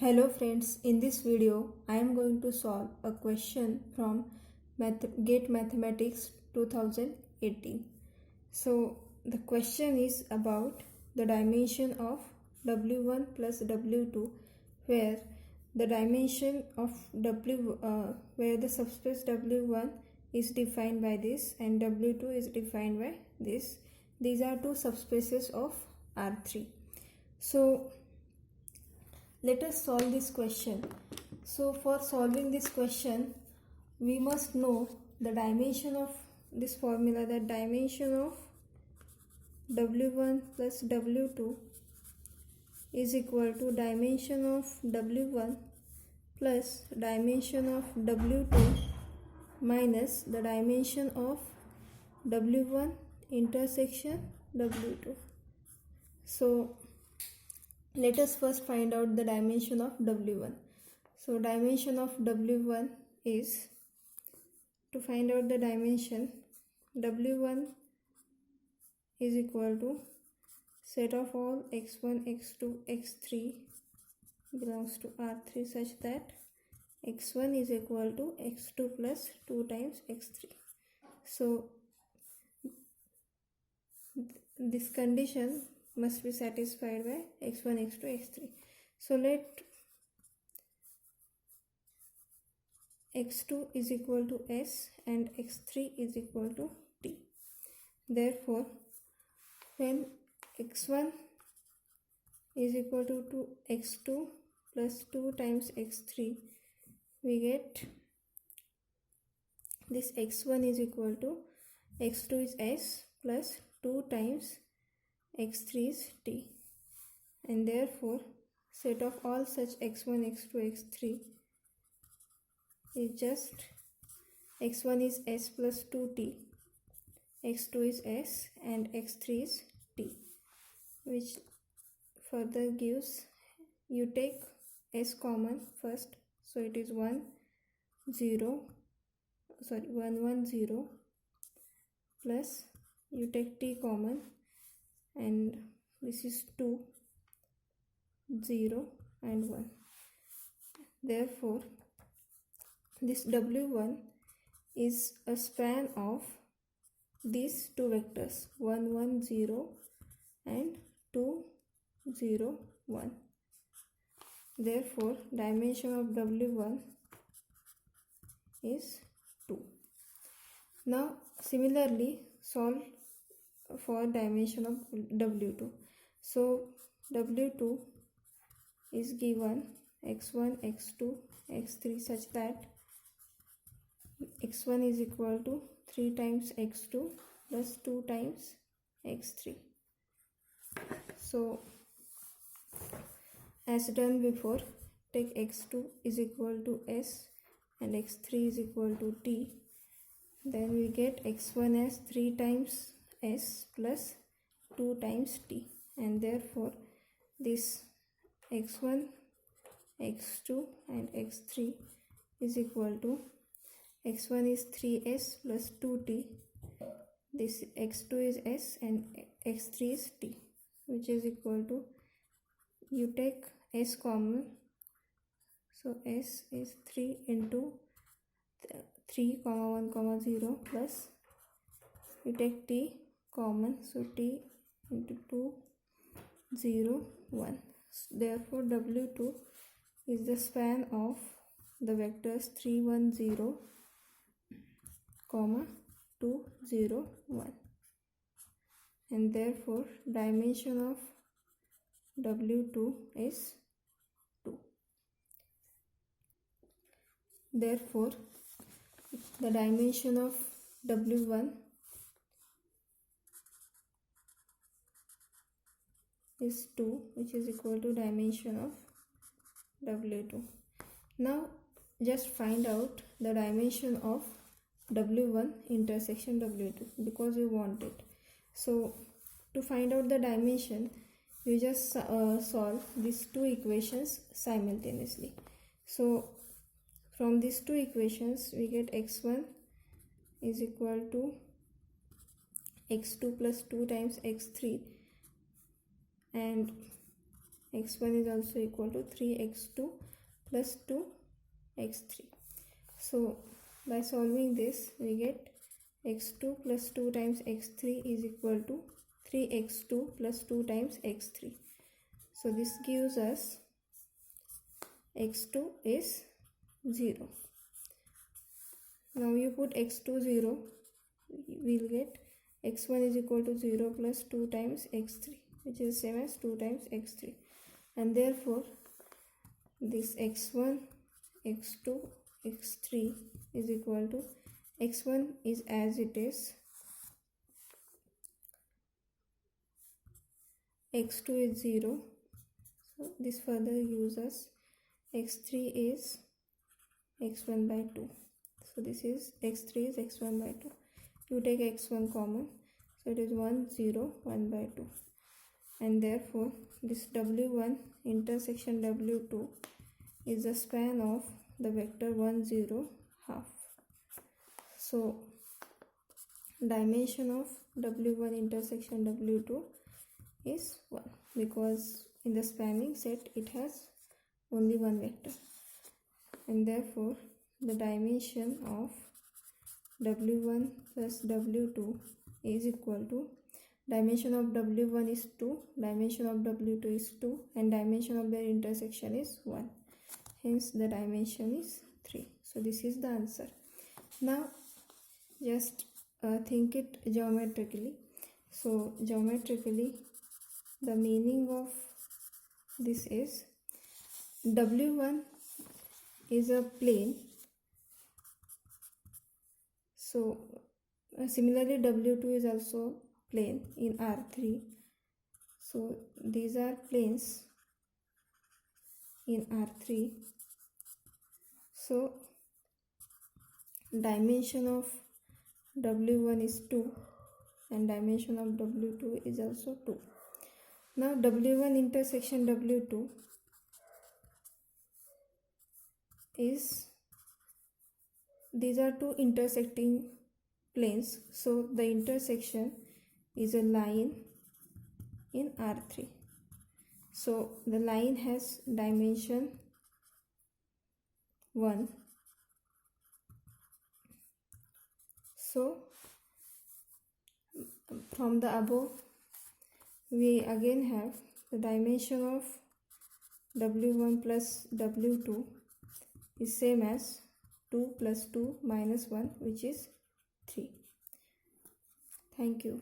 Hello friends, in this video I am going to solve a question from Gate Mathematics 2018. So the question is about the dimension of W1 plus W2, where the dimension of where the subspace W1 is defined by this and W2 is defined by this. These are two subspaces of R3. So let us solve this question. So for solving this question, we must know the dimension of this formula, that dimension of W1 plus W2 is equal to dimension of W1 plus dimension of W2 minus the dimension of W1 intersection W2. So let us first find out the dimension of W1. So dimension of W1 is, to find out the dimension, W1 is equal to set of all x1, x2, x3 belongs to R3 such that x1 is equal to x2 plus 2 times x3. So this condition must be satisfied by x1, x2, x3. So let x2 is equal to s and x3 is equal to t. Therefore, when x1 is equal to x2 plus 2 times x3, we get this x1 is equal to x2 is s plus 2 times x3 is t, and therefore set of all such x1, x2, x3 is just x1 is s plus 2t, x2 is s and x3 is t, which further gives, you take s common first, so it is 1 1 0 plus you take t common and this is 2 0 and 1. Therefore this W1 is a span of these two vectors 1 1 0 and 2 0 1. Therefore dimension of W1 is 2. Now similarly solve for dimension of W2. So W2 is given x1, x2, x3 such that x1 is equal to 3 times x2 plus 2 times x3. So as done before, take x2 is equal to s and x3 is equal to t. Then we get x1 as 3 times s plus 2 times t, and therefore this x1, x2 and x3 is equal to x1 is 3s plus 2t, this x2 is s and x3 is t, which is equal to, you take s common, so s is 3 into 3 comma 1 comma 0 plus you take t common, so t into 2 0 1. Therefore W2 is the span of the vectors 3 1 0 comma 2 0 1, and therefore dimension of W2 is 2. Therefore the dimension of W1 is 2, which is equal to dimension of W2. Now just find out the dimension of W1 intersection W2 because we want it. So to find out the dimension, you just solve these two equations simultaneously. So from these two equations we get x1 is equal to x2 plus 2 times x3, and x1 is also equal to 3x2 plus 2x3. So by solving this, we get x2 plus 2 times x3 is equal to 3x2 plus 2 times x3. So this gives us x2 is 0. Now you put x2 0, we'll get x1 is equal to 0 plus 2 times x3, which is same as 2 times x3, and therefore this x1, x2, x3 is equal to x1 is as it is, x2 is 0, so this further gives us x3 is x1 by 2. So this is x3 is x1 by 2. You take x1 common, so it is 1 0 1 by 2, and therefore this w1 intersection w2 is the span of the vector 1 0 half. So dimension of w1 intersection w2 is 1, because in the spanning set it has only one vector, and therefore the dimension of w1 plus w2 is equal to, dimension of w1 is 2, dimension of w2 is 2, and dimension of their intersection is 1. Hence the dimension is 3. So this is the answer. Now just think it geometrically. So geometrically, the meaning of this is w1 is a plane. So similarly w2 is also plane in R3. So these are planes in R3. So dimension of w1 is 2 and dimension of w2 is also 2. Now w1 intersection w2 is, these are two intersecting planes, so the intersection is a line in R3. So the line has dimension 1. So from the above, we again have the dimension of w1 plus w2 is same as 2 plus 2 minus 1, which is 3. Thank you.